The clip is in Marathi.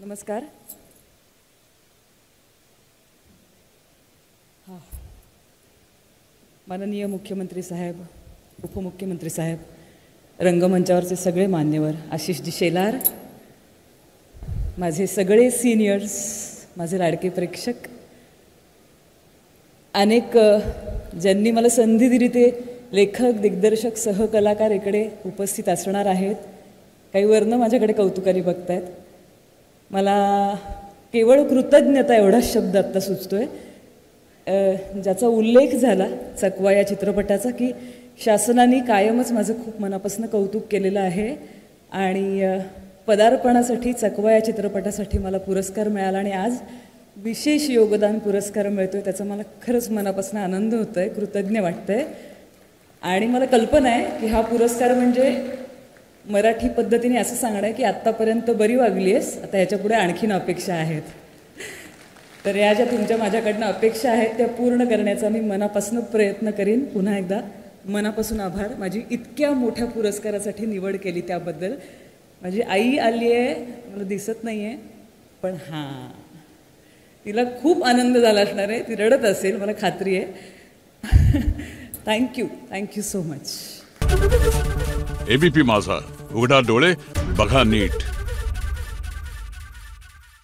नमस्कार. माननीय मुख्यमंत्री साहेब, उपमुख्यमंत्री साहेब, रंगमंचावरचे सगळे मान्यवर, आशिषजी शेलार, माझे सगळे सिनियर्स, माझे लाडके प्रेक्षक, अनेक ज्यांनी मला संधी दिली ते लेखक, दिग्दर्शक, सहकलाकार इकडे उपस्थित असणार आहेत. काही वर्ण माझ्याकडे कौतुकाने बघतायत. मला केवळ कृतज्ञता एवढाच शब्द आत्ता सुचतोय, ज्याचा उल्लेख झाला चकवा या चित्रपटाचा, की शासनाने कायमच माझं खूप मनापासून कौतुक केलेलं आहे आणि पदार्पणासाठी चकवा या चित्रपटासाठी मला पुरस्कार मिळाला आणि आज विशेष योगदान पुरस्कार मिळतोय. त्याचा मला खरंच मनापासून आनंद होतोय, कृतज्ञ वाटतंय. आणि मला कल्पना आहे की हा पुरस्कार म्हणजे मराठी पद्धतीने असं सांगणं आहे की आत्तापर्यंत बरी वागली आहेस, आता ह्याच्यापुढे आणखीन अपेक्षा आहेत. तर या ज्या तुमच्या माझ्याकडनं अपेक्षा आहेत त्या पूर्ण करण्याचा मी मनापासून प्रयत्न करीन. पुन्हा एकदा मनापासून आभार. माझी इतक्या मोठ्या पुरस्कारासाठी निवड केली त्याबद्दल. माझी आई आली आहे, मला दिसत नाही आहे, पण हां, तिला खूप आनंद झाला असणार आहे, ती रडत असेल मला खात्री आहे. Thank you so much. एबीपी माझा, उघडा डोळे बघा नीट.